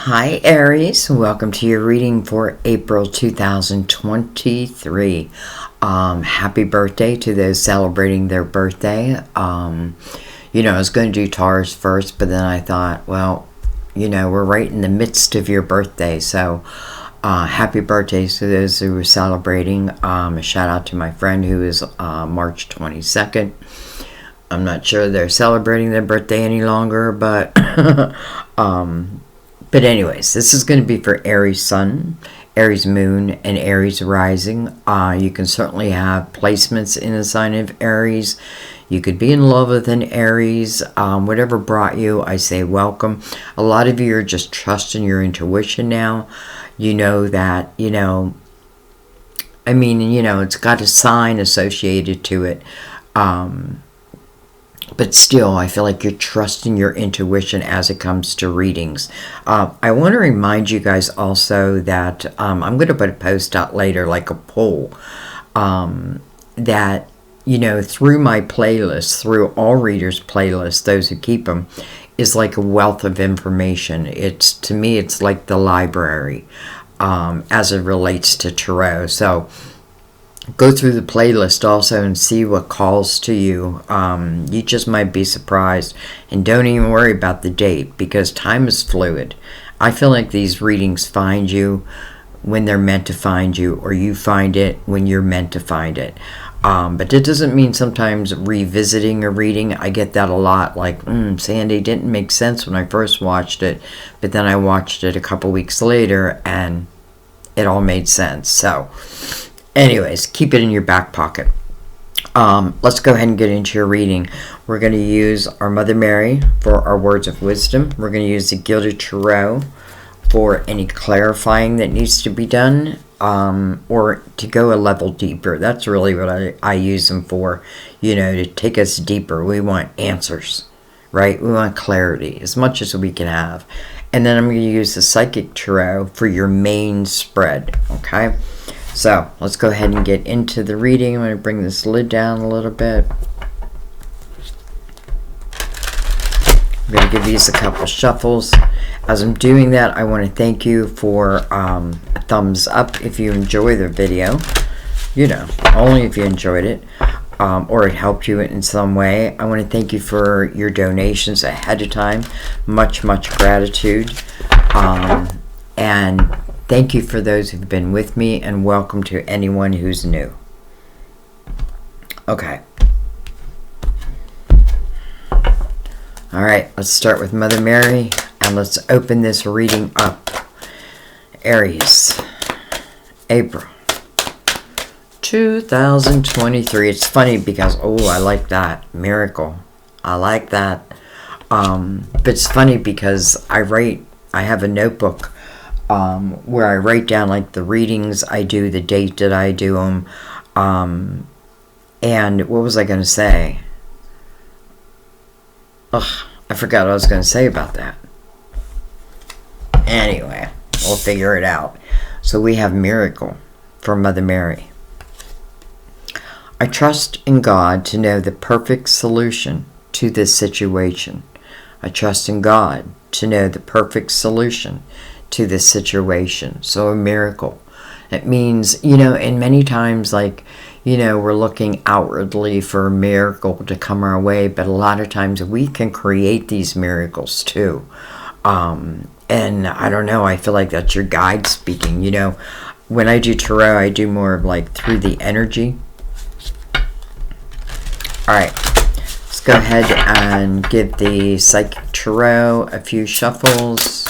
Hi Aries, welcome to your reading for April 2023. Happy birthday to those celebrating their birthday. I was going to do Taurus first, but then I thought, well, we're right in the midst of your birthday, so happy birthday to those who are celebrating. A shout out to my friend who is March 22nd. I'm not sure they're celebrating their birthday any longer, but But anyways, this is going to be for Aries Sun, Aries Moon, and Aries Rising. You can certainly have placements in the sign of Aries. You could be in love with an Aries. Whatever brought you, I say welcome. A lot of you are just trusting your intuition now. You know that, it's got a sign associated to it. But still, I feel like you're trusting your intuition as it comes to readings. I want to remind you guys also that I'm going to put a post out later, like a poll, that, through my playlist, through all readers' playlists, those who keep them, is like a wealth of information. To me, it's like the library as it relates to tarot. So go through the playlist also and see what calls to you. You just might be surprised. And don't even worry about the date, because time is fluid. I feel like these readings find you when they're meant to find you, or you find it when you're meant to find it. But it doesn't mean sometimes revisiting a reading. I get that a lot, like, Sandy, didn't make sense when I first watched it, but then I watched it a couple weeks later and it all made sense. So anyways, keep it in your back pocket. Let's go ahead and get into your reading. We're going to use our Mother Mary for our words of wisdom. We're going to use the Gilded Tarot for any clarifying that needs to be done, or to go a level deeper. That's really what I use them for, to take us deeper. We want answers, right? We want clarity as much as we can have. And then I'm going to use the Psychic Tarot for your main spread, okay? So let's go ahead and get into the reading. I'm going to bring this lid down a little bit. I'm going to give these a couple shuffles. As I'm doing that, I want to thank you for a thumbs up if you enjoy the video. Only if you enjoyed it, or it helped you in some way. I want to thank you for your donations ahead of time. Much, much gratitude. And thank you for those who've been with me, and welcome to anyone who's new. Okay. All right, let's start with Mother Mary, and let's open this reading up. Aries, April 2023. It's funny because, I like that. Miracle. I like that. But it's funny because I have a notebook where I write down like the readings I do, the date that I do them, and what was I going to say? I forgot what I was going to say about that. Anyway, we'll figure it out. So we have Miracle from Mother Mary. I trust in God to know the perfect solution to this situation. I trust in God to know the perfect solution to this situation. So a miracle. It means, and many times, we're looking outwardly for a miracle to come our way, but a lot of times we can create these miracles too. And I don't know, I feel like that's your guide speaking. When I do tarot, I do more of like through the energy. All right, let's go ahead and give the Psychic Tarot a few shuffles.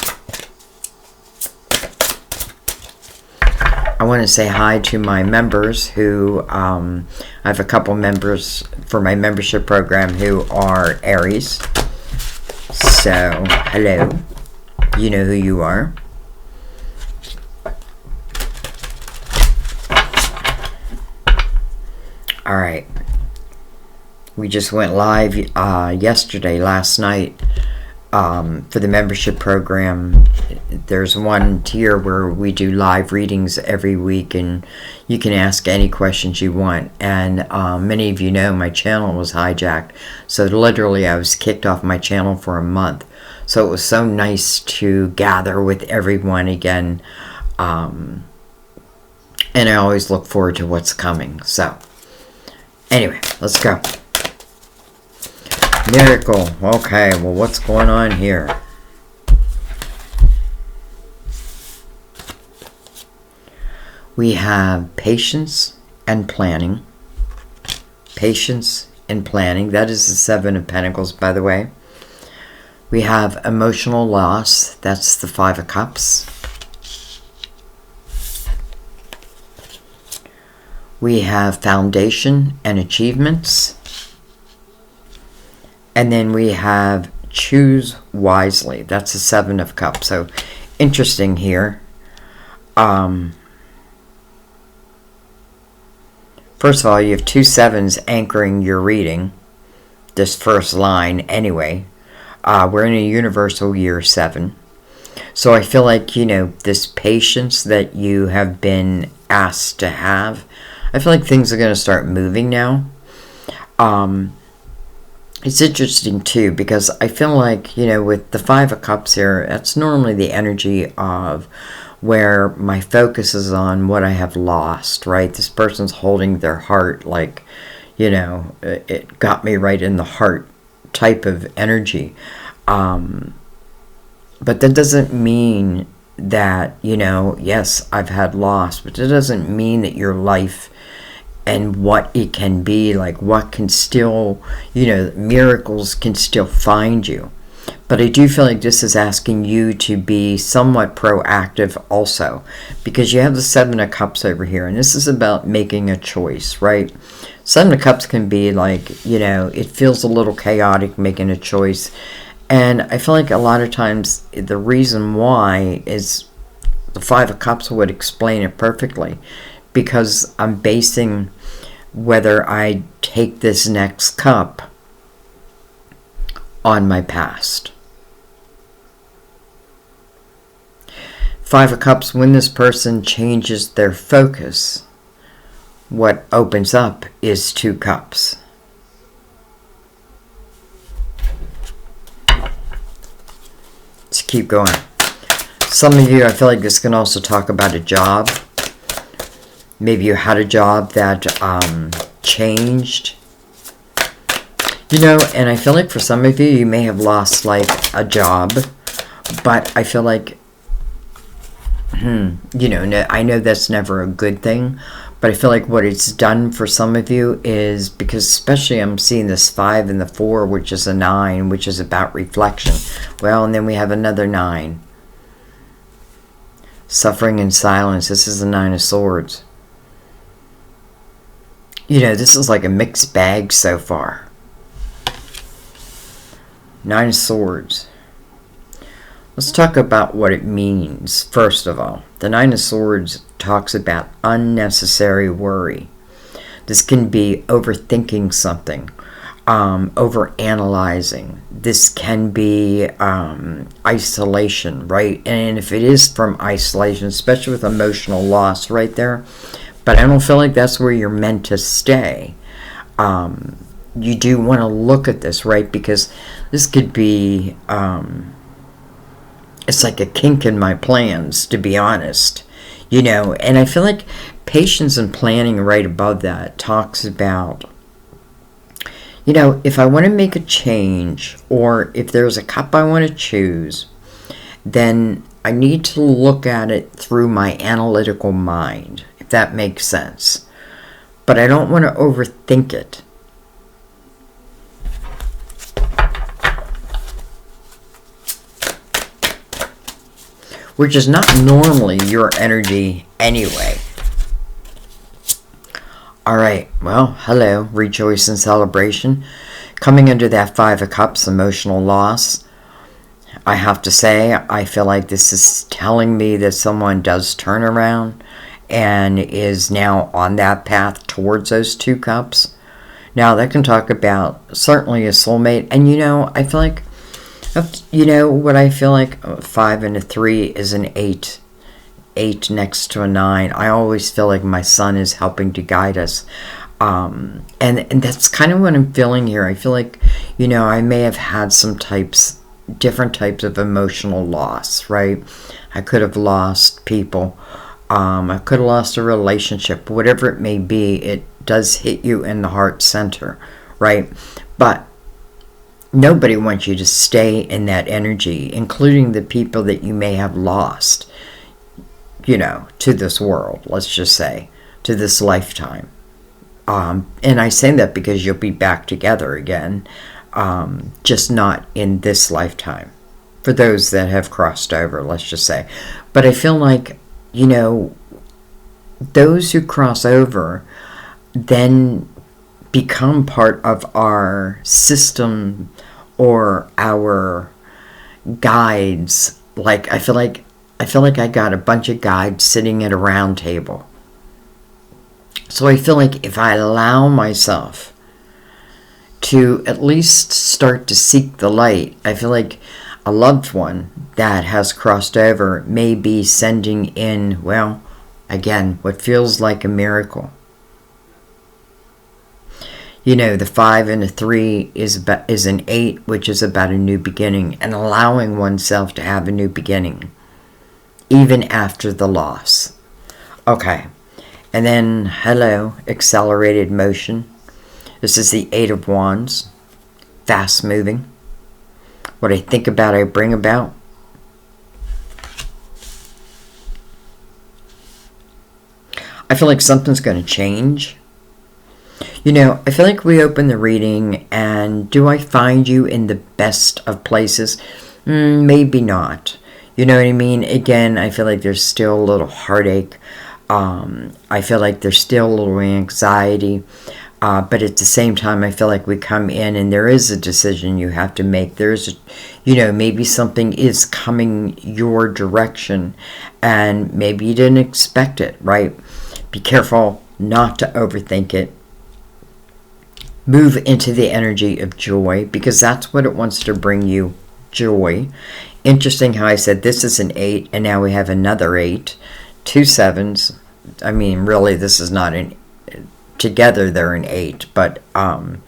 I want to say hi to my members who, I have a couple members for my membership program who are Aries. So, hello. You know who you are. All right. We just went live last night. For the membership program, there's one tier where we do live readings every week, and you can ask any questions you want. And many of you know my channel was hijacked, so literally I was kicked off my channel for a month. So it was so nice to gather with everyone again. And I always look forward to what's coming. So anyway, let's go. Miracle. Okay, well, what's going on here? We have patience and planning. Patience and planning. That is the Seven of Pentacles, by the way. We have emotional loss. That's the Five of Cups. We have foundation and achievements. And then we have choose wisely. That's the Seven of Cups. So interesting here. First of all, you have 2 sevens anchoring your reading. This first line anyway. We're in a universal year 7. So I feel like, you know, this patience that you have been asked to have, I feel like things are going to start moving now. It's interesting too, because I feel like, you know, with the Five of Cups here, that's normally the energy of where my focus is on what I have lost, right? This person's holding their heart like, you know, it got me right in the heart type of energy. But that doesn't mean that, you know, yes, I've had loss, but it doesn't mean that your life and what it can be, like what can still, you know, miracles can still find you. But I do feel like this is asking you to be somewhat proactive also, because you have the Seven of Cups over here, and this is about making a choice, right? Seven of Cups can be like, you know, it feels a little chaotic making a choice. And I feel like a lot of times the reason why is the Five of Cups would explain it perfectly, because I'm basing whether I take this next cup on my past. Five of Cups, when this person changes their focus, what opens up is 2 cups. Let's keep going. Some of you, I feel like this can also talk about a job. Maybe you had a job that changed. You know, and I feel like for some of you, you may have lost like a job. But I feel like, you know, I know that's never a good thing. But I feel like what it's done for some of you is, because especially I'm seeing this 5 and the 4, which is a 9, which is about reflection. Well, and then we have another 9. Suffering in silence. This is the 9 of Swords. You know, this is like a mixed bag so far. 9 of Swords. Let's talk about what it means, first of all. The 9 of Swords talks about unnecessary worry. This can be overthinking something, overanalyzing. This can be isolation, right? And if it is from isolation, especially with emotional loss right there, but I don't feel like that's where you're meant to stay. You do want to look at this, right? Because this could be, it's like a kink in my plans, to be honest. You know, and I feel like patience and planning right above that talks about, you know, if I want to make a change, or if there's a cup I want to choose, then I need to look at it through my analytical mind, if that makes sense. But I don't want to overthink it. Which is not normally your energy anyway. Alright, well, hello, rejoice and celebration. Coming under that 5 of Cups, emotional loss, I have to say, I feel like this is telling me that someone does turn around and is now on that path towards those 2 cups. Now, that can talk about certainly a soulmate. And, you know, I feel like, you know what I feel like? 5 and a 3 is an 8. 8 next to a 9. I always feel like my sun is helping to guide us. And that's kind of what I'm feeling here. I feel like, you know, I may have had some types different types of emotional loss, right? I could have lost people. I could have lost a relationship. Whatever it may be, it does hit you in the heart center, right? But nobody wants you to stay in that energy, including the people that you may have lost, to this world, let's just say, to this lifetime. And I say that because you'll be back together again, just not in this lifetime, for those that have crossed over, let's just say. But I feel like, those who cross over then become part of our system or our guides. Like I feel like I got a bunch of guides sitting at a round table. So I feel like if I allow myself to at least start to seek the light, I feel like a loved one that has crossed over may be sending in, well, again, what feels like a miracle. The 5 and the 3 is an 8, which is about a new beginning, and allowing oneself to have a new beginning, even after the loss. Okay, and then, hello, accelerated motion. This is the 8 of Wands, fast moving. What I think about, I bring about. I feel like something's going to change. I feel like we open the reading, and do I find you in the best of places? Maybe not. You know what I mean? Again, I feel like there's still a little heartache. I feel like there's still a little anxiety. But at the same time, I feel like we come in and there is a decision you have to make. There's, maybe something is coming your direction and maybe you didn't expect it, right? Be careful not to overthink it. Move into the energy of joy, because that's what it wants to bring you, joy. Interesting how I said this is an 8 and now we have another 8. 2 7s. I mean, really, this is not an... Together they're an 8, but I'm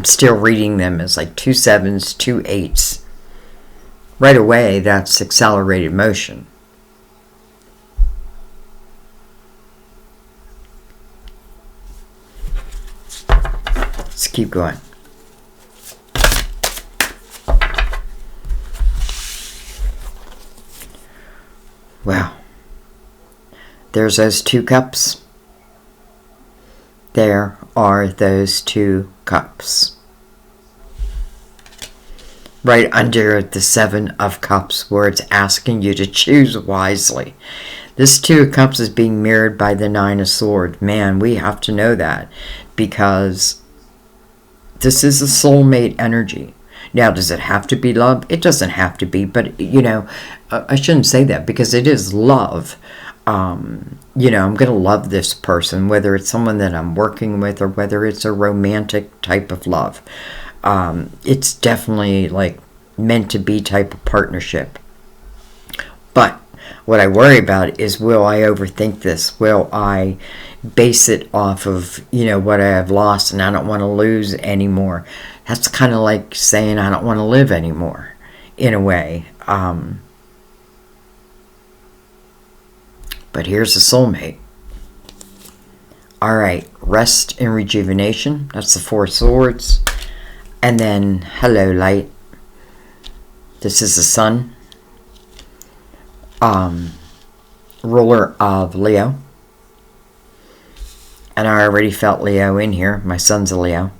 still reading them as like 2 7s, 2 8s. Right away, that's accelerated motion. Let's keep going. Wow. There's those 2 cups. There are those 2 cups. Right under the 7 of Cups, where it's asking you to choose wisely. This 2 of Cups is being mirrored by the 9 of Swords. Man, we have to know that, because this is a soulmate energy. Now, does it have to be love? It doesn't have to be, but, I shouldn't say that, because it is love. I'm going to love this person, whether it's someone that I'm working with or whether it's a romantic type of love. It's definitely like meant to be type of partnership. But what I worry about is, will I overthink this? Will I base it off of, what I have lost and I don't want to lose anymore? That's kind of like saying I don't want to live anymore, in a way. But here's a soulmate. All right, rest and rejuvenation. That's the 4 swords. And then, hello, light. This is the sun. Ruler of Leo. And I already felt Leo in here. My son's a Leo.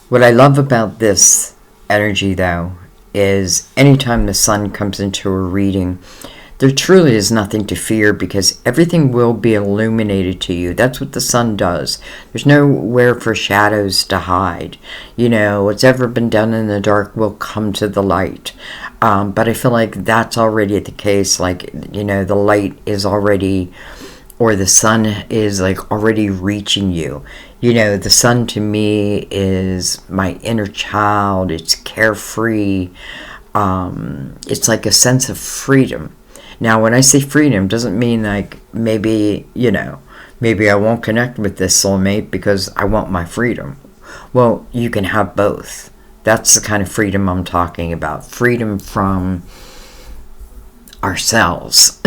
What I love about this energy, though, is anytime the sun comes into a reading, there truly is nothing to fear, because everything will be illuminated to you. That's what the sun does. There's nowhere for shadows to hide. What's ever been done in the dark will come to the light. But I feel like that's already the case. Like, the light is already, or the sun is like already reaching you. The sun to me is my inner child. It's carefree. It's like a sense of freedom. Now, when I say freedom, doesn't mean like maybe I won't connect with this soulmate because I want my freedom. Well, you can have both. That's the kind of freedom I'm talking about. Freedom from ourselves.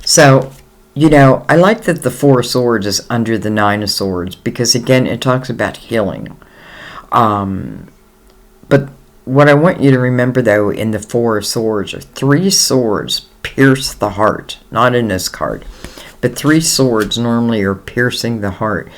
So, I like that the Four of Swords is under the Nine of Swords because, again, it talks about healing. But what I want you to remember, though, in the Four of Swords are 3 swords pierce the heart. Not in this card. But 3 swords normally are piercing the heart.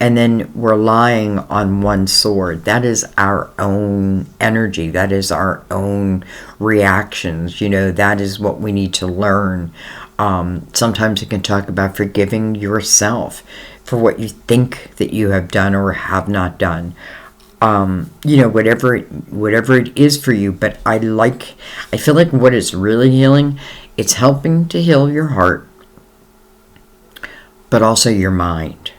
And then we're lying on 1 sword. That is our own energy. That is our own reactions. That is what we need to learn. Sometimes you can talk about forgiving yourself for what you think that you have done or have not done. Whatever it is for you. But I feel like what is really healing, it's helping to heal your heart, but also your mind.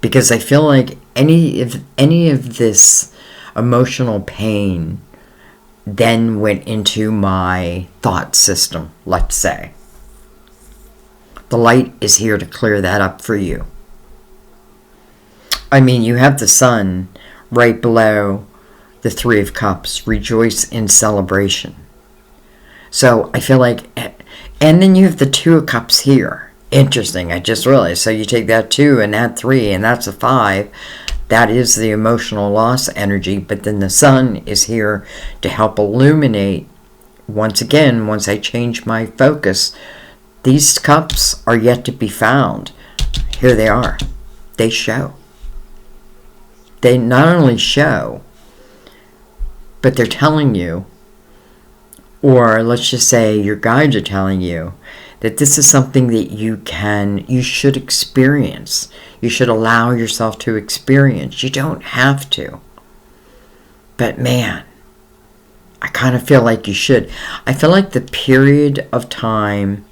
Because I feel like any of this emotional pain then went into my thought system, let's say. The light is here to clear that up for you. I mean, you have the Sun right below the Three of Cups. Rejoice in celebration. So I feel like, and then you have the Two of Cups here. Interesting, I just realized. So you take that 2 and that 3 and that's a 5. That is the emotional loss energy. But then the Sun is here to help illuminate. Once again, once I change my focus, these cups are yet to be found. Here they are. They show. They not only show, but they're telling you, or let's just say your guides are telling you, that this is something that you should experience. You should allow yourself to experience. You don't have to. But man, I kind of feel like you should. I feel like the period of time,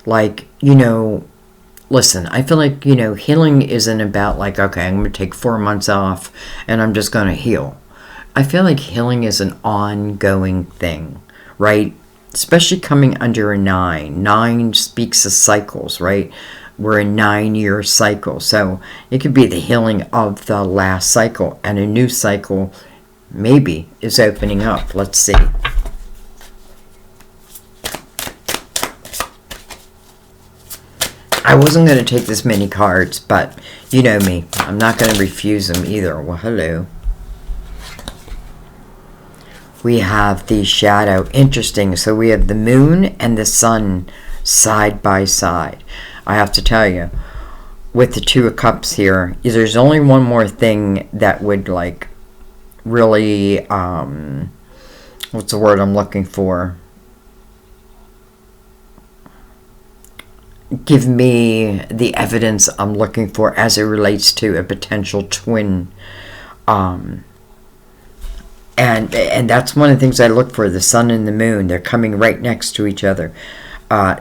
like, listen, I feel like, healing isn't about like, okay, I'm going to take 4 months off and I'm just going to heal. I feel like healing is an ongoing thing, right? Especially coming under a 9. 9 speaks of cycles, right? We're a 9-year cycle. So it could be the healing of the last cycle and a new cycle maybe is opening up. Let's see. I wasn't going to take this many cards, but you know me. I'm not going to refuse them either. Well, hello. We have the shadow. Interesting. So we have the moon and the sun side by side. I have to tell you, with the Two of Cups here, there's only one more thing that would like really, what's the word I'm looking for? Give me the evidence I'm looking for as it relates to a potential twin. And that's one of the things I look for, the sun and the moon. They're coming right next to each other.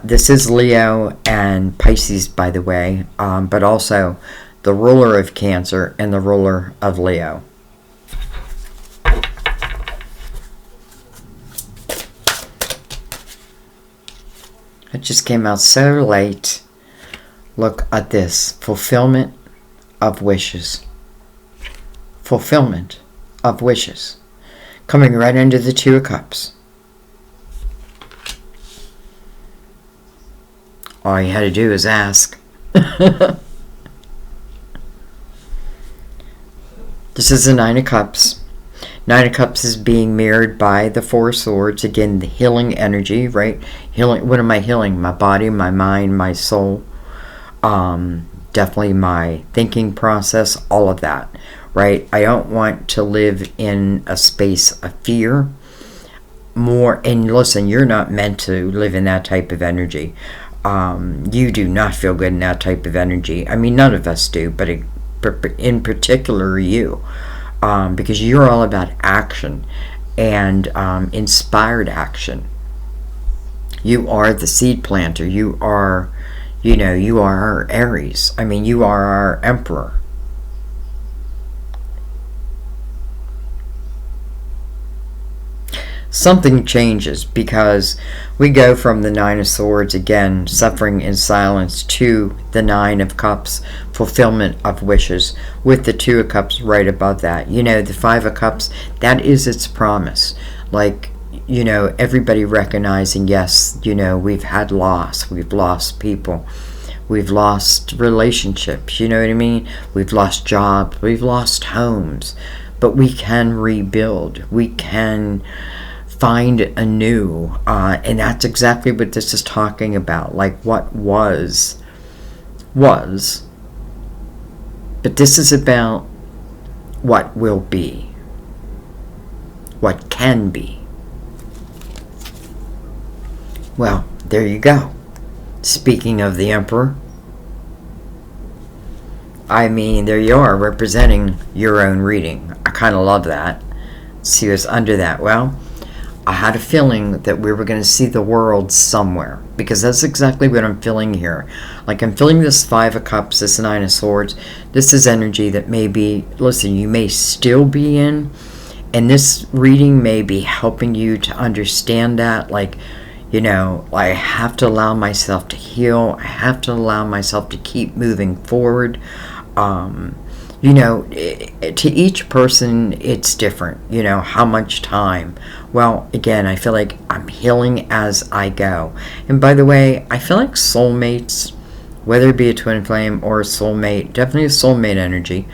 This is Leo and Pisces, by the way, but also the ruler of Cancer and the ruler of Leo. It just came out so late. Look at this. Fulfillment of wishes. Fulfillment of wishes. Coming right under the Two of Cups. All you had to do is ask. This is the Nine of Cups. Nine of Cups is being mirrored by the Four of Swords. Again, the healing energy, right? Healing. What am I healing? My body, my mind, my soul. Definitely my thinking process, all of that, right? I don't want to live in a space of fear. And listen, you're not meant to live in that type of energy. You do not feel good in that type of energy. I mean, none of us do, but in particular you. Because you're all about action and inspired action. You are the seed planter. You are, you are our Aries. I mean, you are our emperor. something changes, because we go from the Nine of Swords, again, suffering in silence, to the Nine of Cups, fulfillment of wishes, with the Two of Cups right above that. The Five of Cups, that is its promise. Like, everybody recognizing, yes, we've had loss, we've lost people, we've lost relationships, you know what I mean? We've lost jobs, we've lost homes, but we can rebuild, we can find anew, and that's exactly what this is talking about. Like, what was, but this is about what will be, what can be. Well, there you go. Speaking of the Emperor, I mean, there you are, representing your own reading. I kind of love that. See what's under that. Well, I had a feeling that we were going to see the world somewhere, because that's exactly what I'm feeling here. Like, I'm feeling this Five of Cups, this Nine of Swords. This is energy that maybe, listen, you may still be in, and this reading may be helping you to understand that. Like, I have to allow myself to heal. I have to allow myself to keep moving forward. To each person, it's different, how much time. Well, again, I feel like I'm healing as I go. And by the way, I feel like soulmates, whether it be a twin flame or a soulmate, definitely a soulmate energy,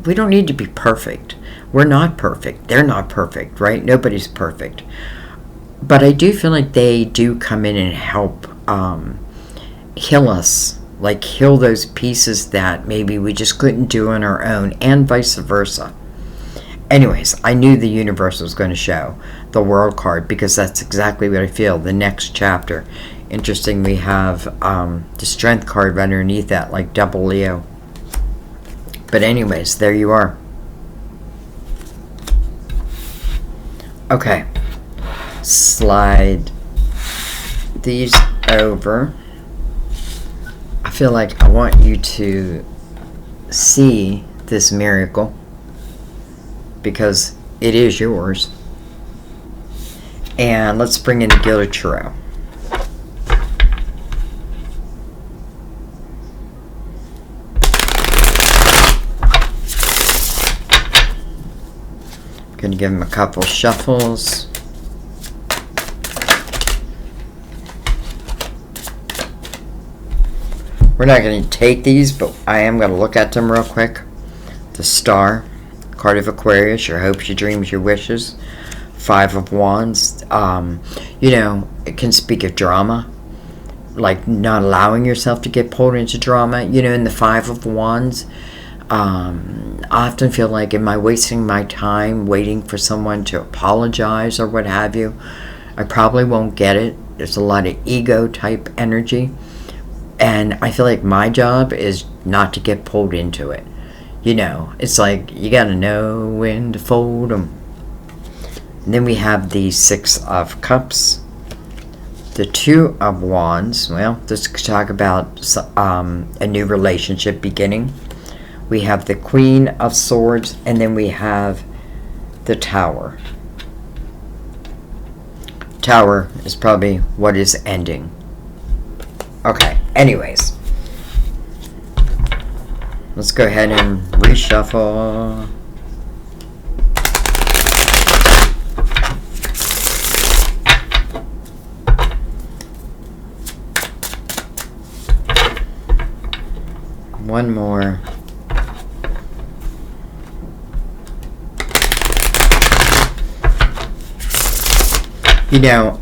we don't need to be perfect. We're not perfect. They're not perfect, right? Nobody's perfect. But I do feel like they do come in and help heal us. Like, heal those pieces that maybe we just couldn't do on our own, and vice versa. Anyways, I knew the universe was going to show the World card, because that's exactly what I feel. The next chapter. Interesting, we have the Strength card right underneath that, like double Leo. But anyways, there you are. Okay. Slide these over. I feel like I want you to see this miracle, because it is yours. And let's bring in the Gilded Tarot. I'm going to give him a couple shuffles. We're not going to take these, but I am going to look at them real quick. The Star, card of Aquarius, your hopes, your dreams, your wishes. Five of Wands, it can speak of drama, like not allowing yourself to get pulled into drama. In the Five of Wands, I often feel like, am I wasting my time waiting for someone to apologize or what have you? I probably won't get it. There's a lot of ego type energy. And I feel like my job is not to get pulled into it. It's like, you gotta know when to fold them. And then we have the Six of Cups. The Two of Wands. Well, let's talk about a new relationship beginning. We have the Queen of Swords. And then we have the Tower. Tower is probably what is ending. Okay, anyways. Let's go ahead and reshuffle. One more.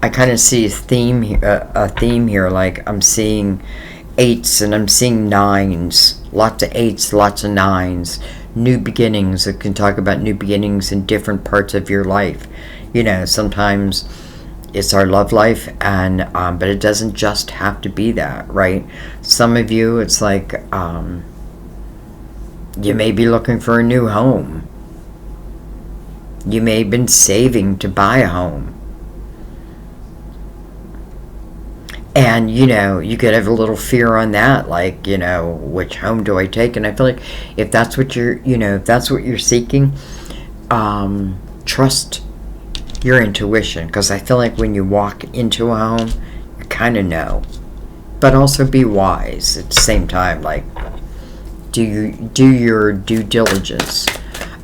I kind of see a theme here. Like, I'm seeing 8s and I'm seeing 9s. Lots of 8s, lots of 9s. New beginnings. It can talk about new beginnings in different parts of your life. Sometimes it's our love life, and but it doesn't just have to be that, right? Some of you, it's like you may be looking for a new home. You may have been saving to buy a home. And, you could have a little fear on that, like, which home do I take? And I feel like if that's what you're seeking, trust your intuition, because I feel like when you walk into a home, you kind of know, but also be wise at the same time. Like, do your due diligence.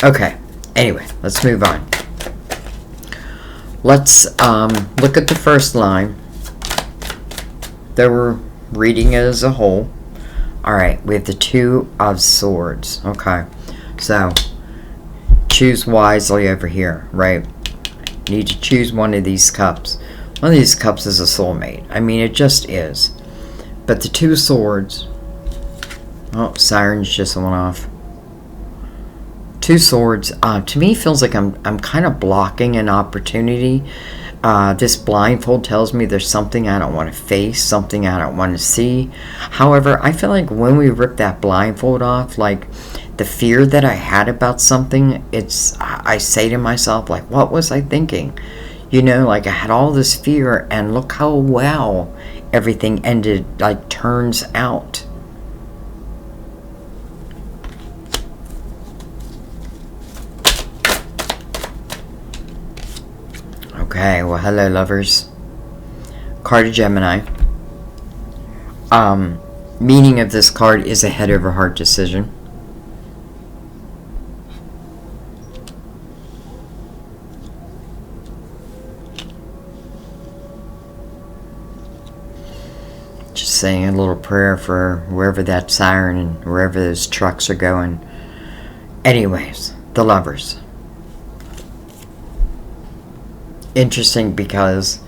Okay. Anyway, let's move on. Let's look at the first line. Though we're reading it as a whole. All right, we have the Two of Swords. Okay, so choose wisely over here, right? You need to choose one of these cups. One of these cups is a soulmate. I mean, it just is. But the Two of Swords. Oh, sirens just went off. Two Swords. To me, feels like I'm kind of blocking an opportunity. This blindfold tells me there's something I don't want to face, something I don't want to see. However, I feel like when we rip that blindfold off, like the fear that I had about something, I say to myself, like, what was I thinking? You know, like I had all this fear, and look how well everything ended, like, turns out. Okay, well, hello, lovers. Card of Gemini. Meaning of this card is a head over heart decision. Just saying a little prayer for wherever that siren and wherever those trucks are going. Anyways, the lovers. Interesting, because,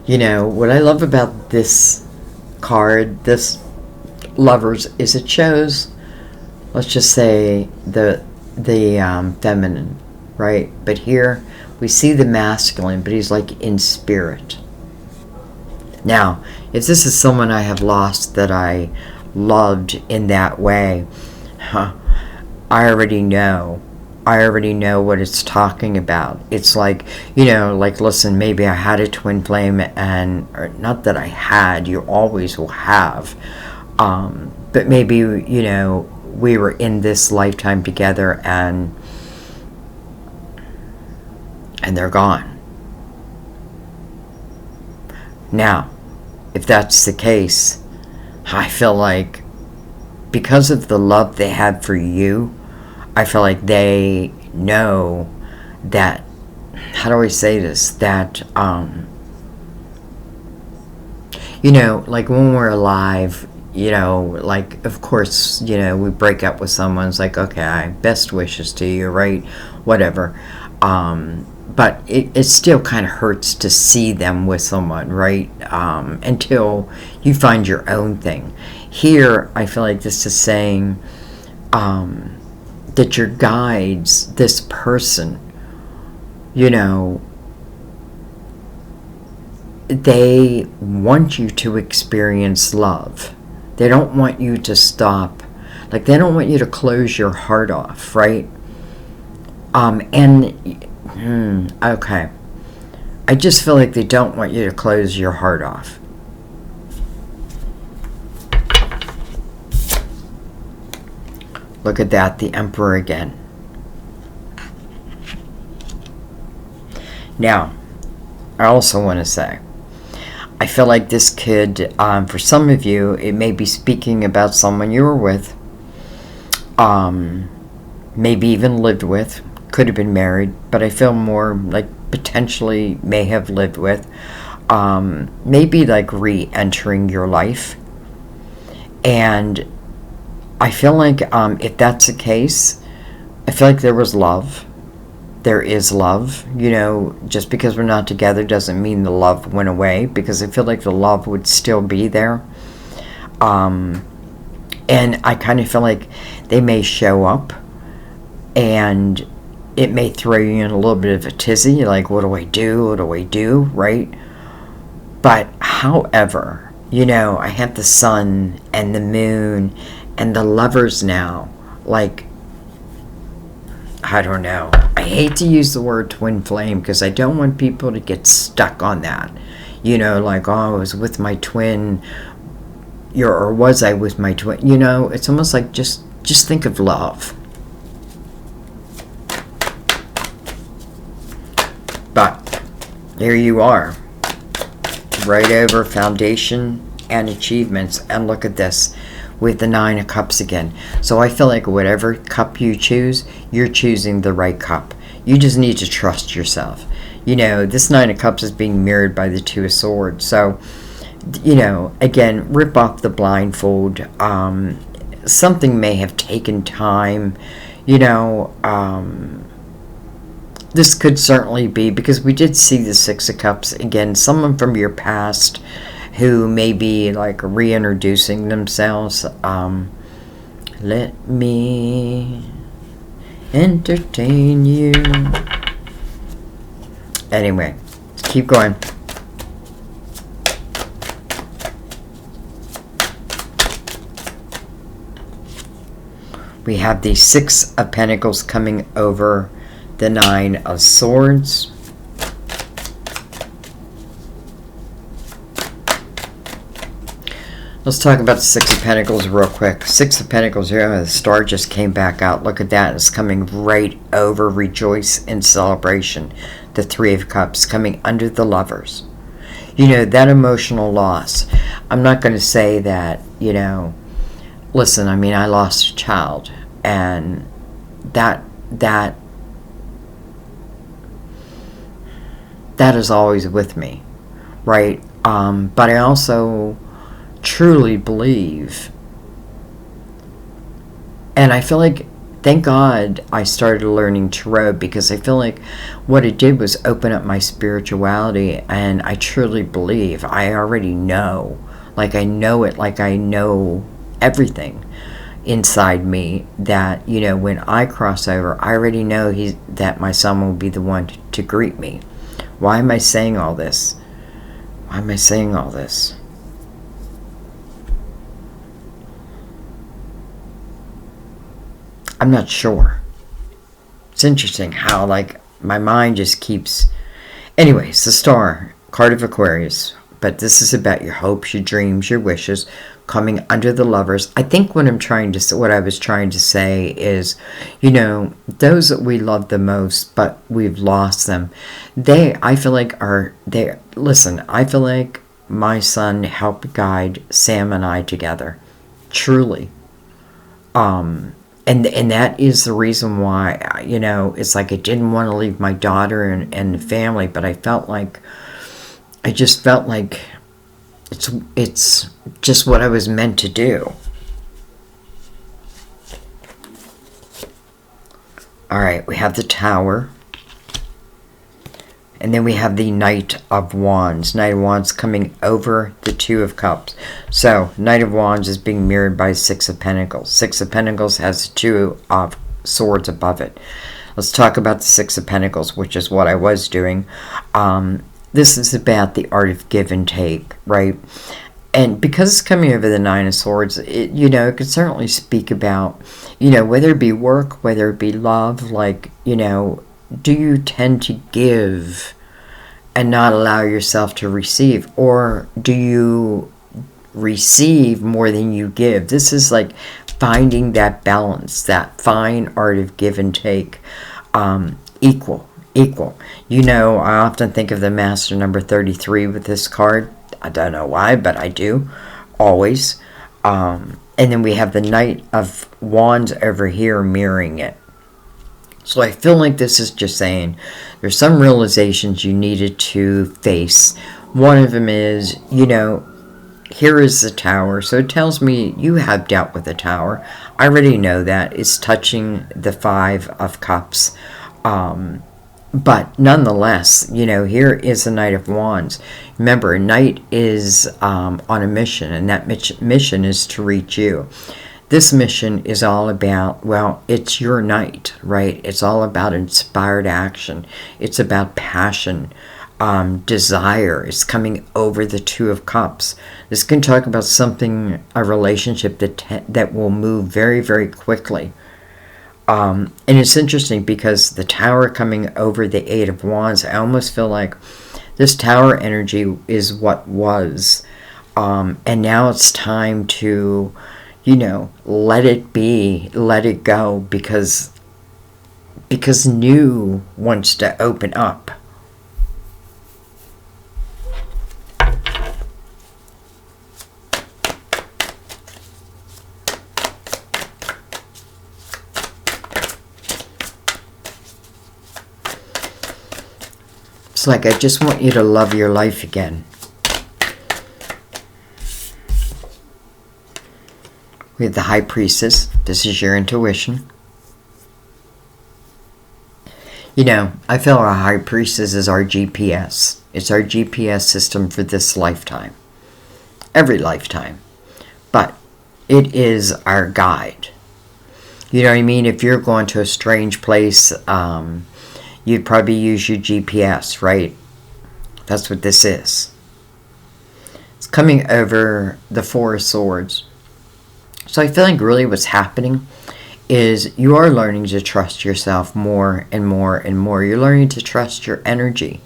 you know, what I love about this card, this lovers, is it shows, let's just say, the feminine, right? But here we see the masculine, but he's like in spirit. Now, if this is someone I have lost that I loved in that way, I already know what it's talking about. It's like, you know, like, listen, maybe I had a twin flame, and, or not that I had, you always will have, but maybe, you know, we were in this lifetime together, and they're gone. Now, if that's the case, I feel like because of the love they had for you, I feel like they know that, how do I say this, that, you know, like when we're alive, you know, like, of course, you know, we break up with someone, it's like, okay, best wishes to you, right, whatever, but it still kind of hurts to see them with someone, right, until you find your own thing. Here, I feel like this is saying, that your guides, this person, you know, they want you to experience love. They don't want you to stop. Like, they don't want you to close your heart off, right? Okay. I just feel like they don't want you to close your heart off. Look at that, the Emperor again. Now, I also want to say, I feel like this could, for some of you, it may be speaking about someone you were with, maybe even lived with, could have been married, but I feel more like potentially may have lived with, maybe like re-entering your life. And I feel like if that's the case, I feel like there was love. There is love. You know, just because we're not together doesn't mean the love went away, because I feel like the love would still be there. And I kind of feel like they may show up, and it may throw you in a little bit of a tizzy, like, what do I do? What do I do? Right? But however, you know, I have the sun and the moon and the lovers now. Like, I don't know. I hate to use the word twin flame, because I don't want people to get stuck on that. You know, like, oh, I was with my twin, or was I with my twin? You know, it's almost like just think of love. there you are. Right over foundation and achievements. And look at this. With the Nine of Cups again. So I feel like whatever cup you choose, you're choosing the right cup. You just need to trust yourself. You know, this Nine of Cups is being mirrored by the Two of Swords. So, you know, again, rip off the blindfold. Something may have taken time. You know, this could certainly be, because we did see the Six of Cups. Again, someone from your past who may be like reintroducing themselves. Let me entertain you. Anyway, keep going. We have the Six of Pentacles coming over the Nine of Swords. Let's talk about the Six of Pentacles real quick. Six of Pentacles here, the star just came back out. Look at that. It's coming right over rejoice and celebration. The Three of Cups coming under the Lovers. You know, that emotional loss. I'm not going to say that, you know, listen, I mean, I lost a child. And that is always with me. Right? But I also truly believe, and I feel like, thank God I started learning tarot, because I feel like what it did was open up my spirituality, and I truly believe, I already know, like I know it, like I know everything inside me, that, you know, when I cross over, I already know that my son will be the one to greet me. Why am I saying all this? Why am I saying all this? I'm not sure. It's interesting how, like, my mind just keeps... Anyways, the Star, card of Aquarius. But this is about your hopes, your dreams, your wishes, coming under the Lovers. I think what I was trying to say is, you know, those that we love the most, but we've lost them. I feel like listen, I feel like my son helped guide Sam and I together. Truly. And that is the reason why, you know, it's like I didn't want to leave my daughter and the family, but I just felt like it's just what I was meant to do. All right, we have the Tower. And then we have the Knight of Wands. Knight of Wands coming over the Two of Cups. So, Knight of Wands is being mirrored by Six of Pentacles. Six of Pentacles has the Two of Swords above it. Let's talk about the Six of Pentacles, which is what I was doing. This is about the art of give and take, right? And because it's coming over the Nine of Swords, it could certainly speak about, whether it be work, whether it be love, like, do you tend to give and not allow yourself to receive? Or do you receive more than you give? This is like finding that balance, that fine art of give and take. Equal. I often think of the Master number 33 with this card. I don't know why, but I do. Always. And then we have the Knight of Wands over here mirroring it. So I feel like this is just saying there's some realizations you needed to face. One of them is, here is the Tower. So it tells me you have dealt with the Tower. I already know that. It's touching the Five of Cups. But nonetheless, here is the Knight of Wands. Remember, a knight is on a mission, and that mission is to reach you. This mission is all about, well, it's your night, right? It's all about inspired action. It's about passion, desire. It's coming over the Two of Cups. This can talk about something, a relationship that will move very, very quickly. And it's interesting because the Tower coming over the Eight of Wands, I almost feel like this Tower energy is what was. And now it's time to, let it be, let it go, because new wants to open up. It's like, I just want you to love your life again. We have the High Priestess. This is your intuition. You know, I feel our High Priestess is our GPS. It's our GPS system for this lifetime. Every lifetime. But it is our guide. You know what I mean? If you're going to a strange place, you'd probably use your GPS, right? That's what this is. It's coming over the Four of Swords. So I feel like really what's happening is you are learning to trust yourself more and more and more. You're learning to trust your energy.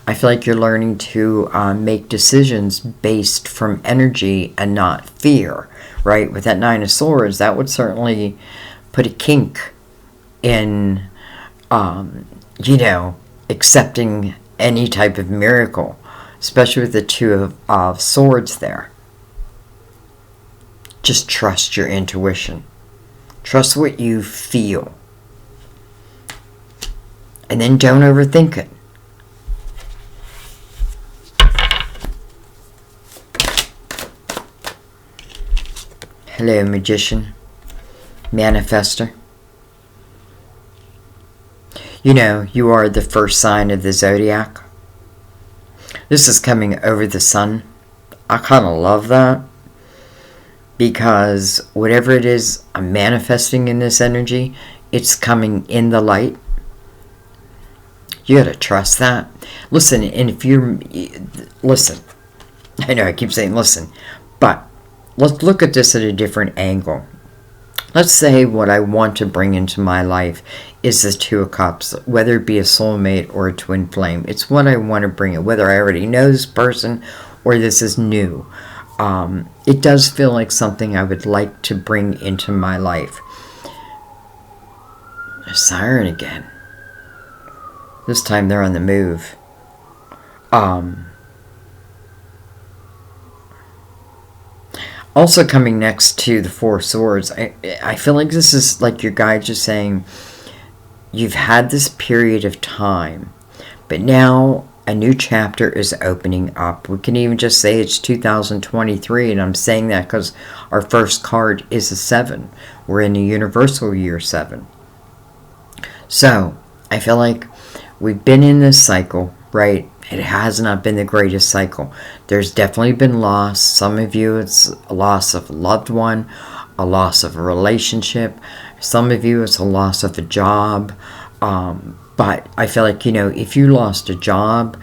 I feel like you're learning to make decisions based from energy and not fear, right? With that Nine of Swords, that would certainly put a kink in, accepting any type of miracle, especially with the Two of Swords there. Just trust your intuition. Trust what you feel. And then don't overthink it. Hello, Magician. Manifester. You know, you are the first sign of the zodiac. This is coming over the sun. I kind of love that. Because whatever it is I'm manifesting in this energy, it's coming in the light. You got to trust that. Listen, and if you're... Listen. I know I keep saying listen. But let's look at this at a different angle. Let's say what I want to bring into my life is the Two of Cups, whether it be a soulmate or a twin flame. It's what I want to bring in, whether I already know this person or this is new. It does feel like something I would like to bring into my life. A siren again. This time they're on the move. Also coming next to the Four Swords, I feel like this is like your guide just saying, you've had this period of time, but now a new chapter is opening up. We can even just say it's 2023, and I'm saying that because our first card is a 7. We're in the universal year 7. So, I feel like we've been in this cycle, right? It has not been the greatest cycle. There's definitely been loss. Some of you, it's a loss of a loved one, a loss of a relationship. Some of you, it's a loss of a job. But I feel like, if you lost a job,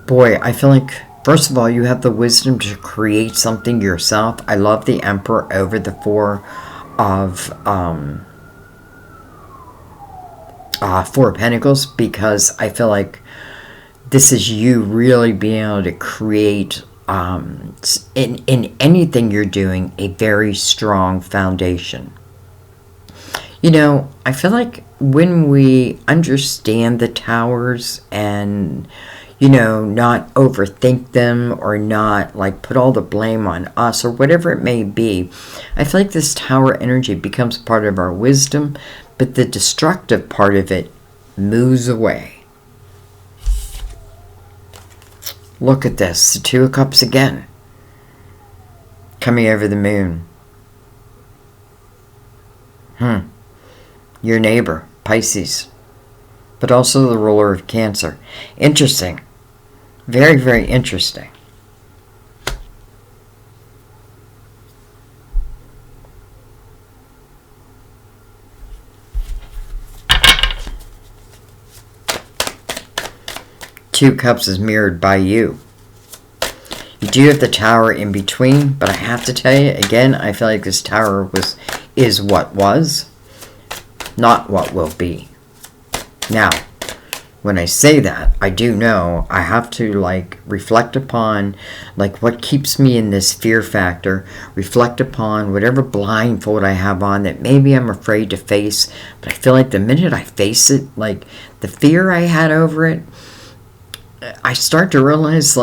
boy, I feel like, first of all, you have the wisdom to create something yourself. I love the Emperor over the Four of Pentacles, because I feel like this is you really being able to create, in anything you're doing, a very strong foundation. I feel like when we understand the towers and, not overthink them or not like put all the blame on us or whatever it may be, I feel like this tower energy becomes part of our wisdom, but the destructive part of it moves away. Look at this, the Two of Cups again, coming over the moon. Your neighbor, Pisces, but also the ruler of Cancer. Interesting. Very, very interesting. Two of Cups is mirrored by you. You do have the Tower in between, but I have to tell you, again, I feel like this Tower is what was, not what will be. Now, when I say that, I do know I have to reflect upon what keeps me in this fear factor, reflect upon whatever blindfold I have on that maybe I'm afraid to face, but I feel like the minute I face it, the fear I had over it, I start to realize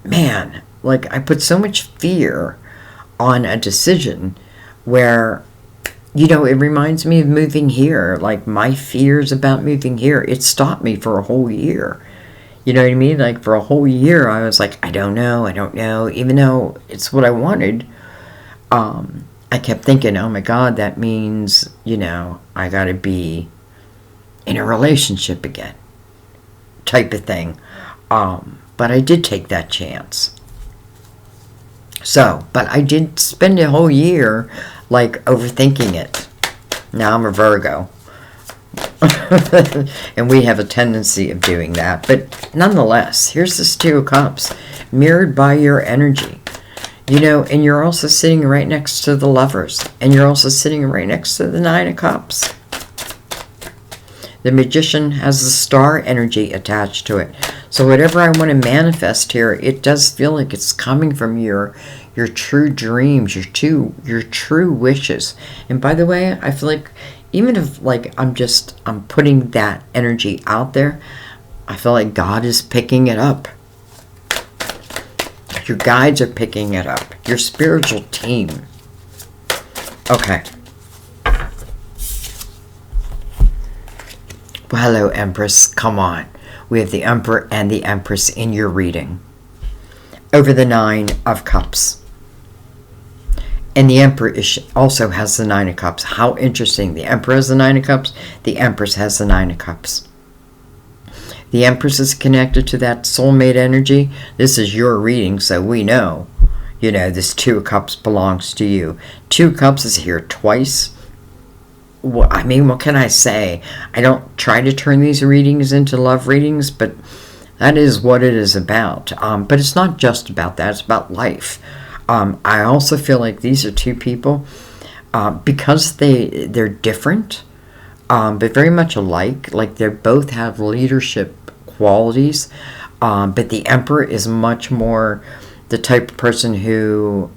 man, I put so much fear on a decision where, it reminds me of moving here. My fears about moving here, it stopped me for a whole year. You know what I mean? Like for a whole year, I was like, I don't know, even though it's what I wanted. I kept thinking, oh my God, that means, I got to be in a relationship again, type of thing. But I did take that chance. So, but I did spend a whole year like overthinking it. Now I'm a Virgo. And we have a tendency of doing that. But nonetheless, here's this Two of Cups mirrored by your energy. And you're also sitting right next to the Lovers. And you're also sitting right next to the Nine of Cups. The Magician has the star energy attached to it. So whatever I want to manifest here, it does feel like it's coming from your true dreams, your true wishes. And by the way, I feel like even if like I'm putting that energy out there, I feel like God is picking it up. Your guides are picking it up. Your spiritual team. Okay. Well, hello, Empress. Come on. We have the Emperor and the Empress in your reading. Over the Nine of Cups. And the Emperor also has the Nine of Cups. How interesting. The Emperor has the Nine of Cups. The Empress has the Nine of Cups. The Empress is connected to that soulmate energy. This is your reading, so we know, this Two of Cups belongs to you. Two of Cups is here twice. Well, I mean, what can I say? I don't try to turn these readings into love readings, but that is what it is about. But it's not just about that. It's about life. I also feel like these are two people, because they're different, but very much alike. Like they both have leadership qualities, but the Emperor is much more the type of person who,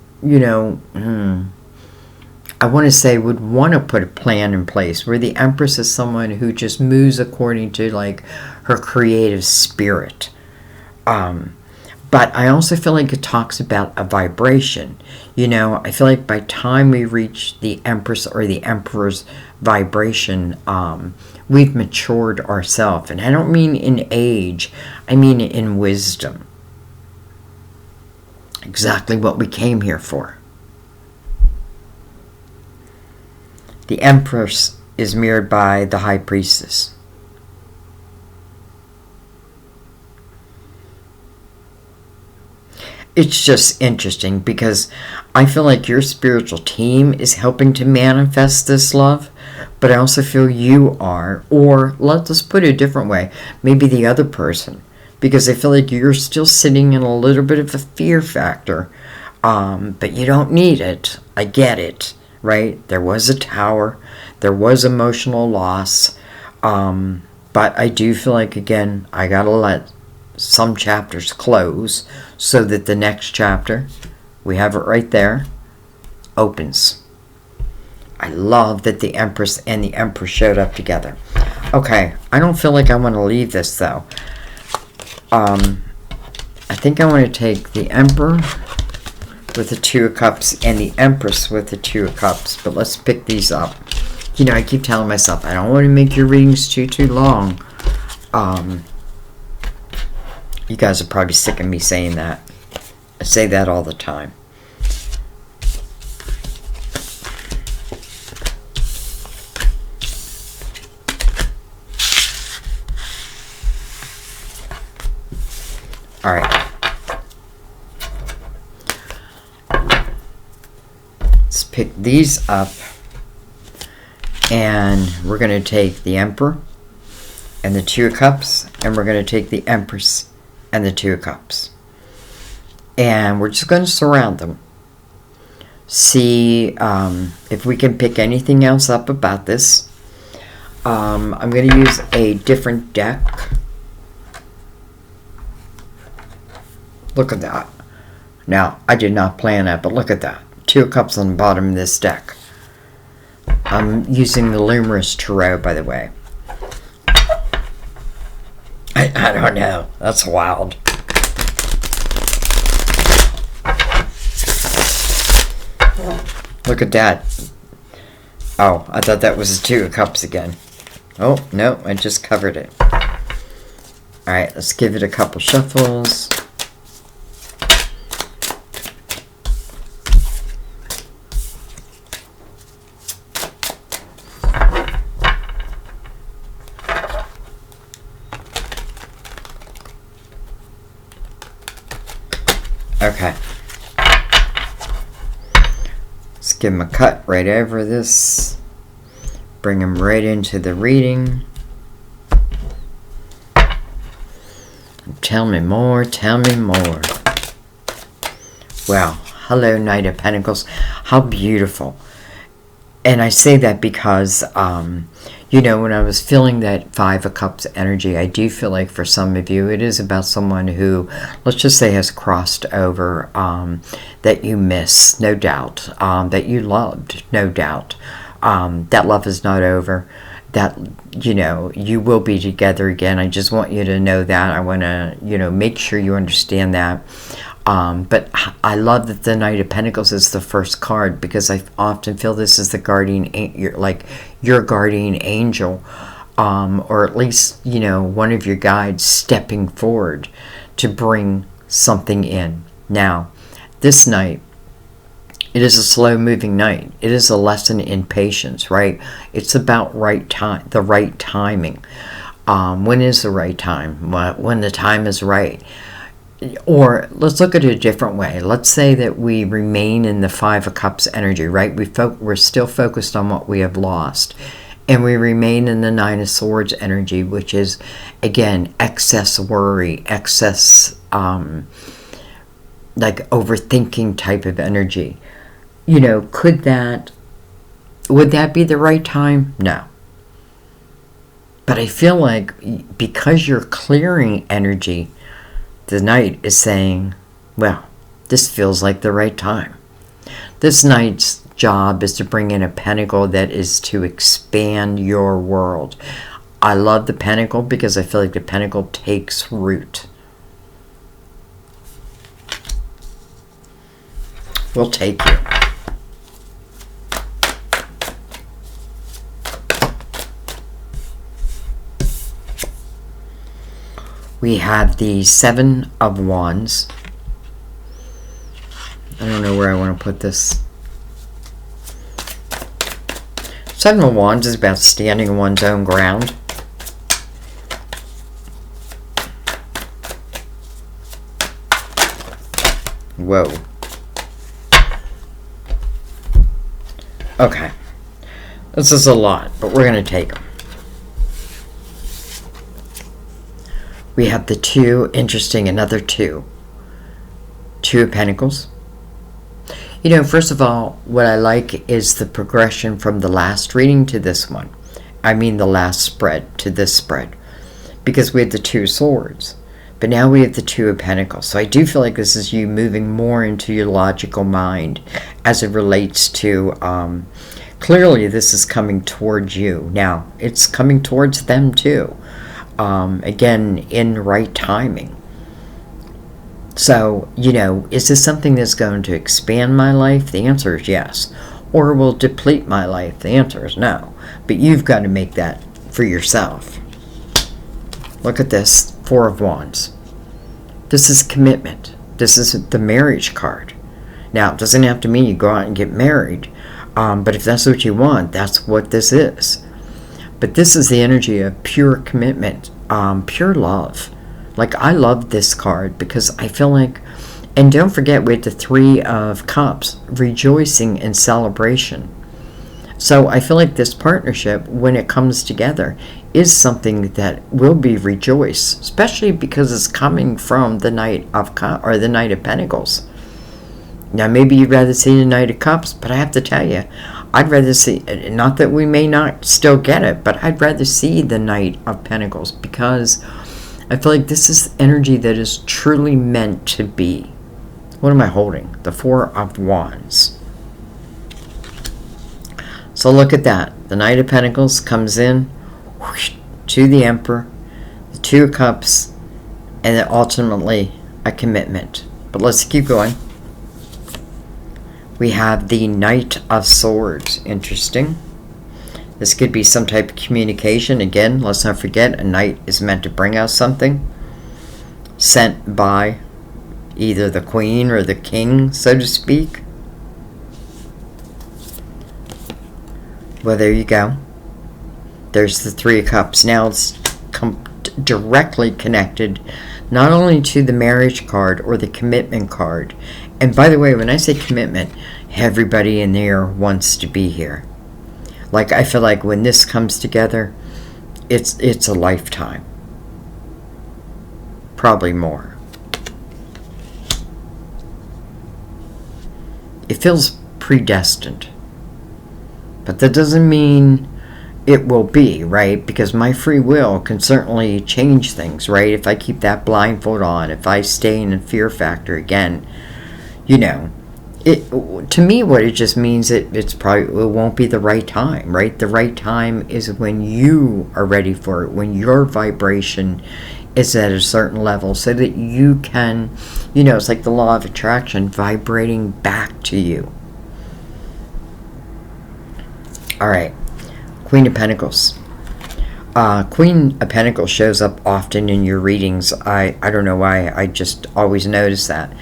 I want to say would want to put a plan in place, where the Empress is someone who just moves according to like her creative spirit. But I also feel like it talks about a vibration. I feel like by time we reach the Empress or the Emperor's vibration, we've matured ourselves. And I don't mean in age, I mean in wisdom. Exactly what we came here for. The Empress is mirrored by the High Priestess. It's just interesting because I feel like your spiritual team is helping to manifest this love, but I also feel you are, or let's put it a different way, maybe the other person, because I feel like you're still sitting in a little bit of a fear factor, but you don't need it. I get it. Right? There was a tower. There was emotional loss. But I do feel like, again, I got to let some chapters close so that the next chapter, we have it right there, opens. I love that the Empress and the Emperor showed up together. Okay, I don't feel like I want to leave this, though. I think I want to take the Emperor with the Two of Cups and the Empress with the Two of Cups, but let's pick these up. I keep telling myself I don't want to make your readings too long. You guys are probably sick of me saying that. I say that all the time. All right. Let's pick these up, and we're going to take the Emperor and the Two of Cups, and we're going to take the Empress and the Two of Cups, and we're just going to surround them, see if we can pick anything else up about this. I'm going to use a different deck. Look at that. Now, I did not plan that, but look at that. Two of Cups on the bottom of this deck. I'm using the Luminous Tarot, by the way. I don't know. That's wild. Look at that. Oh, I thought that was the Two of Cups again. Oh, no, I just covered it. All right, let's give it a couple shuffles. Okay. Let's give him a cut right over this. Bring him right into the reading. Tell me more, tell me more. Wow. Hello, Knight of Pentacles. How beautiful. And I say that because, you know, when I was feeling that Five of Cups energy, I do feel like for some of you, it is about someone who, let's just say, has crossed over, that you miss, no doubt, that you loved, no doubt. That love is not over. That, you know, you will be together again. I just want you to know that. I want to, you know, make sure you understand that. But I love that the Knight of Pentacles is the first card, because I often feel this is the guardian, like your guardian angel, or at least, you know, one of your guides stepping forward to bring something in. Now, this night, it is a slow-moving night. It is a lesson in patience, right? It's about right time, the right timing. When is the right time? When the time is right. Or let's look at it a different way. Let's say that we remain in the Five of Cups energy, right? We're still focused on what we have lost. And we remain in the Nine of Swords energy, which is, again, excess worry, excess, like overthinking type of energy. You know, would that be the right time? No. But I feel like because you're clearing energy, the Knight is saying, well, this feels like the right time. This Knight's job is to bring in a Pentacle that is to expand your world. I love the Pentacle because I feel like the Pentacle takes root. We'll take you. We have the Seven of Wands. I don't know where I want to put this. Seven of Wands is about standing on one's own ground. Whoa. Okay. This is a lot, but we're going to take them. We have the two, interesting, another two. Two of Pentacles. You know, first of all, what I like is the progression from the last reading to this one. I mean the last spread to this spread. Because we had the Two of Swords. But now we have the Two of Pentacles. So I do feel like this is you moving more into your logical mind as it relates to, clearly this is coming towards you. Now, it's coming towards them too. Again, in right timing. So, you know, is this something that's going to expand my life? The answer is yes. Or will deplete my life? The answer is no. But you've got to make that for yourself. Look at this, Four of Wands. This is commitment. This is the marriage card. Now, it doesn't have to mean you go out and get married. But if that's what you want, that's what this is. But this is the energy of pure commitment, pure love. Like, I love this card because I feel like, and don't forget, we had the Three of Cups, rejoicing and celebration. So I feel like this partnership, when it comes together, is something that will be rejoiced, especially because it's coming from the Knight of Cups, or the Knight of Pentacles. Now, maybe you'd rather see the Knight of Cups, but I have to tell you, I'd rather see, not that we may not still get it, but I'd rather see the Knight of Pentacles, because I feel like this is energy that is truly meant to be. What am I holding? The Four of Wands. So look at that. The Knight of Pentacles comes in whoosh, to the Emperor, the Two of Cups, and then ultimately a commitment. But let's keep going. We have the Knight of Swords. Interesting. This could be some type of communication. Again, let's not forget, a knight is meant to bring us something. sent by either the queen or the king, so to speak. Well, there you go. There's the Three of Cups. Now it's directly connected not only to the marriage card or the commitment card. And by the way, when I say commitment, everybody in there wants to be here. Like, I feel like when this comes together, it's a lifetime. Probably more. It feels predestined. But that doesn't mean it will be, right? Because my free will can certainly change things, right? If I keep that blindfold on, if I stay in a fear factor again, you know, to me, what it just means, it won't be the right time, right? The right time is when you are ready for it, when your vibration is at a certain level, so that you can, it's like the law of attraction vibrating back to you. All right, Queen of Pentacles. Queen of Pentacles shows up often in your readings. I don't know why, I just always notice that.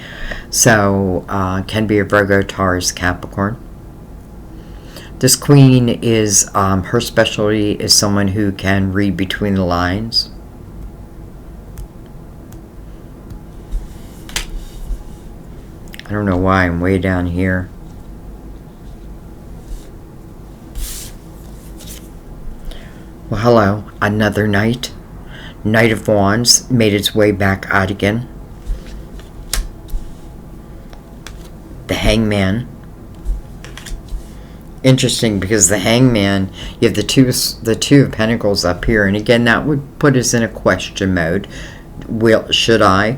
So, can be a Virgo, Taurus, Capricorn. This queen is, her specialty is someone who can read between the lines. I don't know why I'm way down here. Well, hello, another knight. Knight of Wands made its way back out again. The Hangman. Interesting, because the Hangman, you have the two of Pentacles up here, and again, that would put us in a question mode. Should I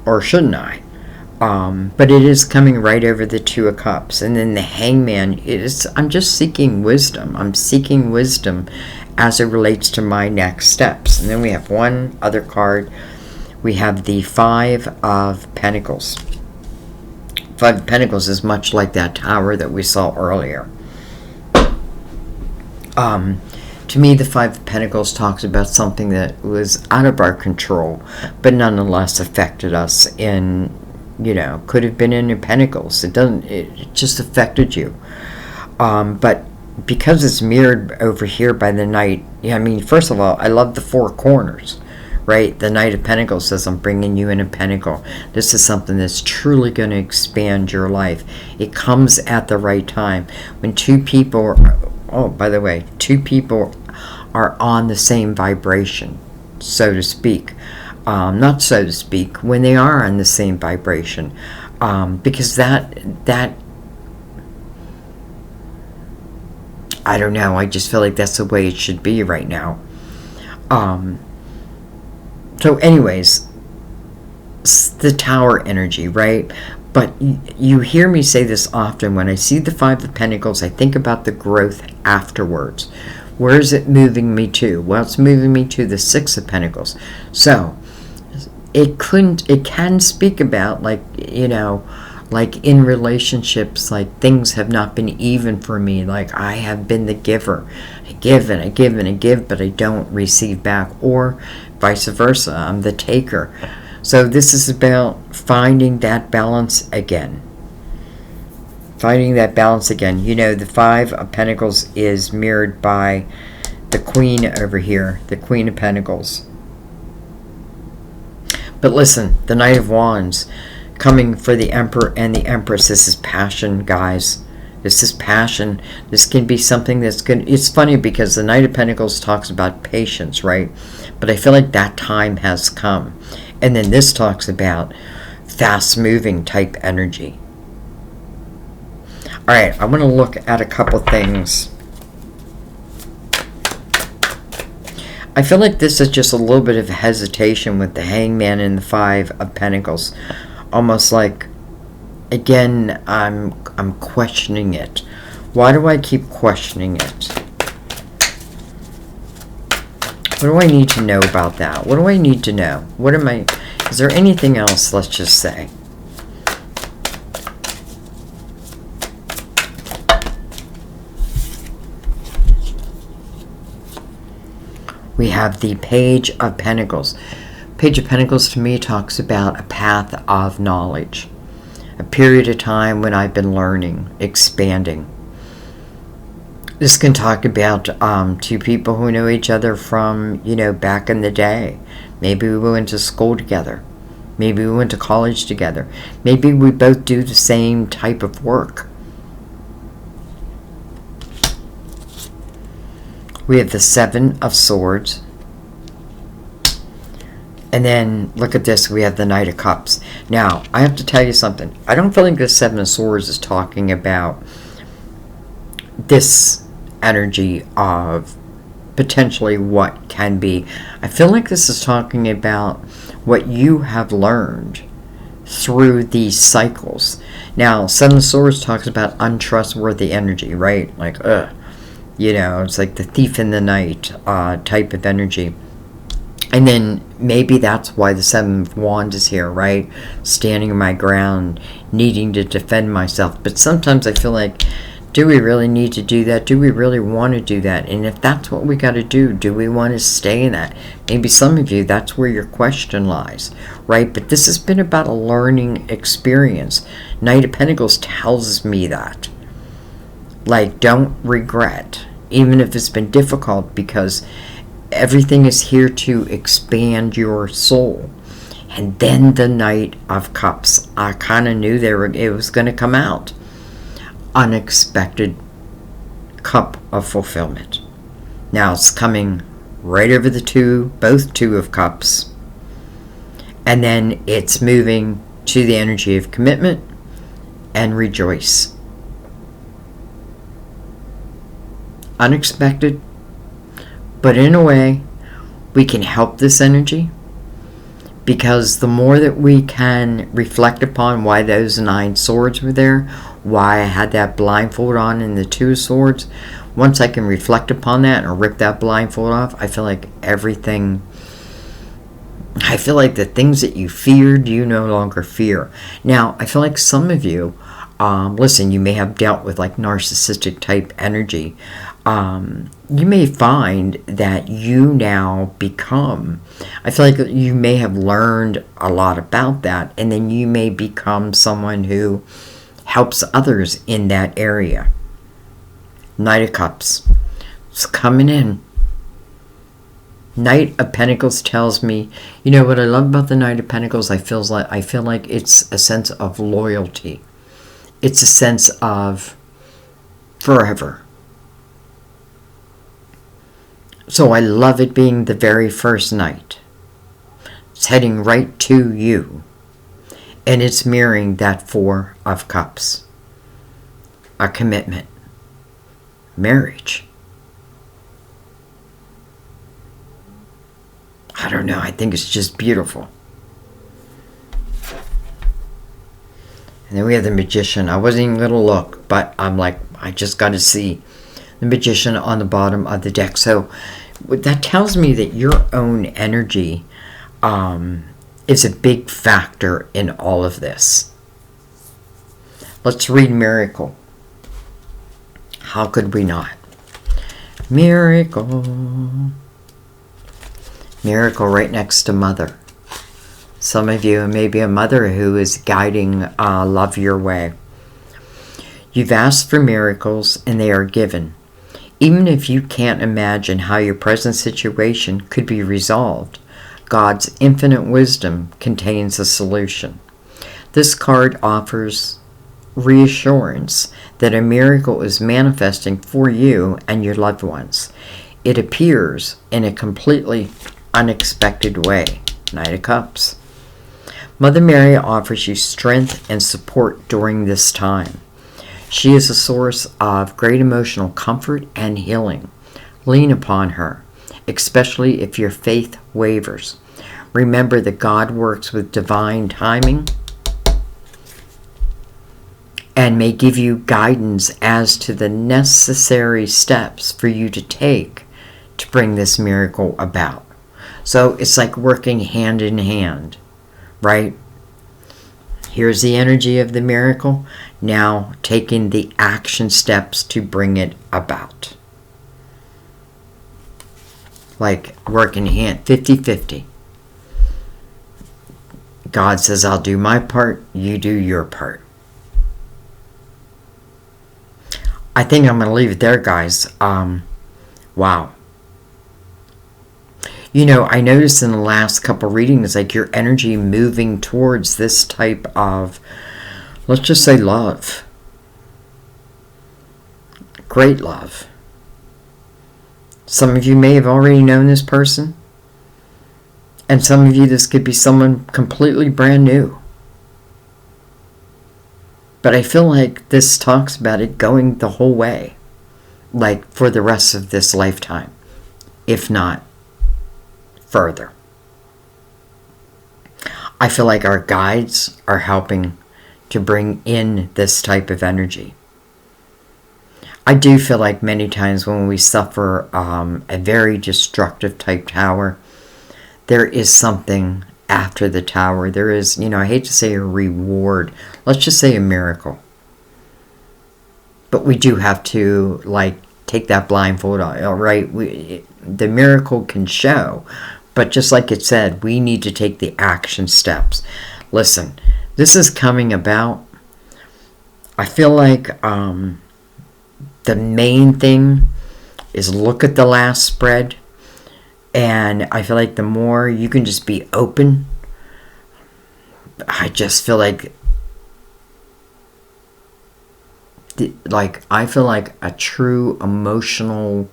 or shouldn't I? But it is coming right over the Two of Cups. And then the Hangman is, I'm just seeking wisdom. I'm seeking wisdom as it relates to my next steps. And then we have one other card. We have the Five of Pentacles. Five of Pentacles is much like that tower that we saw earlier. To me, the Five of Pentacles talks about something that was out of our control, but nonetheless affected us in, could have been in your Pentacles. It just affected you. But because it's mirrored over here by the Knight, first of all, I love the four corners, right? The Knight of Pentacles says, I'm bringing you in a pentacle. This is something that's truly going to expand your life. It comes at the right time. When two people are on the same vibration, so to speak. Not so to speak, when they are on the same vibration. Because that I don't know, I just feel like that's the way it should be right now. So anyways, the Tower energy, right? But you hear me say this often. When I see the Five of Pentacles, I think about the growth afterwards. Where is it moving me to? Well, it's moving me to the Six of Pentacles. So it can speak about, like, like in relationships, like things have not been even for me. Like I have been the giver. I give and I give and I give, but I don't receive back. Or vice versa, I'm the taker. So this is about finding that balance again. Finding that balance again. The Five of Pentacles is mirrored by the Queen over here, the Queen of Pentacles. But listen, the Knight of Wands coming for the Emperor and the Empress. This is passion, guys. This is passion. This can be something that's good. It's funny because the Knight of Pentacles talks about patience, right? But I feel like that time has come. And then this talks about fast-moving type energy. All right, I want to look at a couple things. I feel like this is just a little bit of hesitation with the Hangman and the Five of Pentacles. Almost like, again, I'm questioning it. Why do I keep questioning it? What do I need to know about that? What do I need to know? Is there anything else, let's just say? We have the Page of Pentacles. Page of Pentacles to me talks about a path of knowledge, a period of time when I've been learning, expanding. This can talk about two people who know each other from, back in the day. Maybe we went to school together. Maybe we went to college together. Maybe we both do the same type of work. We have the Seven of Swords. And then, look at this, we have the Knight of Cups. Now, I have to tell you something. I don't feel like the Seven of Swords is talking about this energy of potentially what can be. I feel like this is talking about what you have learned through these cycles. Now, Seven of Swords talks about untrustworthy energy, right? Like, it's like the thief in the night type of energy. And then maybe that's why the Seven of Wands is here, right? Standing my ground, needing to defend myself. But sometimes I feel like, do we really need to do that? Do we really want to do that? And if that's what we got to do we want to stay in that? Maybe some of you, that's where your question lies, right? But this has been about a learning experience. Knight of Pentacles tells me that. Like, don't regret, even if it's been difficult, because everything is here to expand your soul. And then the Knight of Cups. I kind of knew it was going to come out. Unexpected cup of fulfillment. Now it's coming right over both Two of Cups. And then it's moving to the energy of commitment and rejoice. Unexpected. But in a way, we can help this energy, because the more that we can reflect upon why those 9 swords were there, why I had that blindfold on in the 2 swords, once I can reflect upon that or rip that blindfold off, I feel like the things that you feared, you no longer fear. Now, I feel like some of you, listen, you may have dealt with like narcissistic type energy. You may find that you now become, I feel like you may have learned a lot about that, and then you may become someone who helps others in that area. Knight of Cups. It's coming in. Knight of Pentacles tells me, what I love about the Knight of Pentacles, I feel like it's a sense of loyalty. It's a sense of forever. So I love it being the very first night. It's heading right to you. And it's mirroring that 4 of Cups. A commitment. Marriage. I don't know. I think it's just beautiful. And then we have the Magician. I wasn't even going to look, but I'm like, I just got to see the Magician on the bottom of the deck. So that tells me that your own energy is a big factor in all of this. Let's read Miracle. How could we not? Miracle. Miracle right next to Mother. Some of you may be a mother who is guiding love your way. You've asked for miracles and they are given. Even if you can't imagine how your present situation could be resolved, God's infinite wisdom contains a solution. This card offers reassurance that a miracle is manifesting for you and your loved ones. It appears in a completely unexpected way. Knight of Cups. Mother Mary offers you strength and support during this time. She is a source of great emotional comfort and healing. Lean upon her, especially if your faith wavers. Remember that God works with divine timing and may give you guidance as to the necessary steps for you to take to bring this miracle about. So it's like working hand in hand, right? Here's the energy of the miracle. Now taking the action steps to bring it about. Like working hand, 50-50. God says, I'll do my part, you do your part. I think I'm going to leave it there, guys. Wow. You know, I noticed in the last couple readings, like your energy moving towards this type of, let's just say, love. Great love. Some of you may have already known this person. And some of you, this could be someone completely brand new. But I feel like this talks about it going the whole way. Like for the rest of this lifetime. If not further. I feel like our guides are helping to bring in this type of energy. I do feel like many times when we suffer a very destructive type tower, there is something after the tower. There is, you know, I hate to say a reward. Let's just say a miracle. But we do have to, like, take that blindfold off, all right? The miracle can show. But just like it said, we need to take the action steps. Listen, this is coming about. I feel like the main thing is look at the last spread. And I feel like the more you can just be open, I just feel like I feel like a true emotional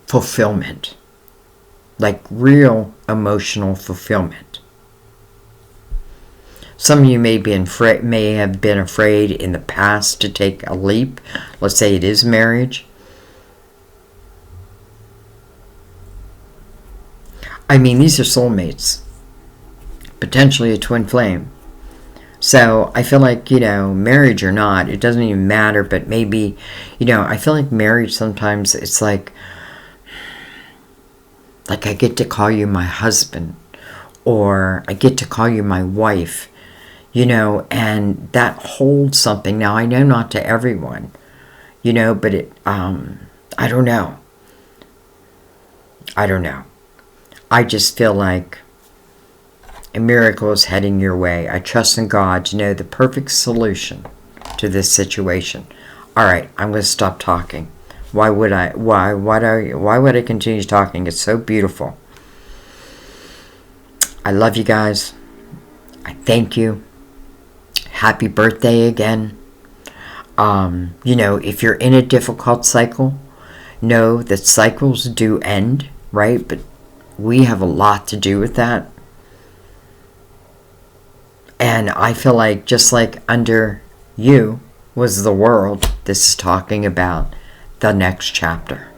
fulfillment. Like real emotional fulfillment. Some of you may have been afraid in the past to take a leap. Let's say it is marriage. I mean, these are soulmates. Potentially a twin flame. So I feel like, you know, marriage or not, it doesn't even matter. But maybe, you know, I feel like marriage sometimes it's like I get to call you my husband. Or I get to call you my wife. You know, and that holds something. Now, I know not to everyone. You know, but it, I don't know. I don't know. I just feel like a miracle is heading your way. I trust in God to know the perfect solution to this situation. All right, I'm going to stop talking. Why would I? Why would I continue talking? It's so beautiful. I love you guys. I thank you. Happy birthday again. You know, if you're in a difficult cycle, know that cycles do end, right? But we have a lot to do with that. And I feel like just like under you was the world, this is talking about the next chapter.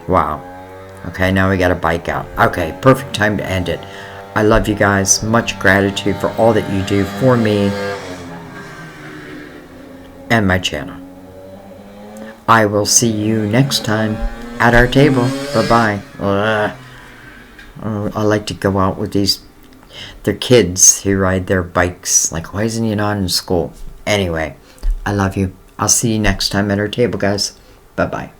Wow. Okay, now we got a bike out. Okay, perfect time to end it. I love you guys. Much gratitude for all that you do for me and my channel. I will see you next time at our table. Bye-bye. I like to go out with they're kids who ride their bikes. Like, why isn't he not in school? Anyway, I love you. I'll see you next time at our table, guys. Bye-bye.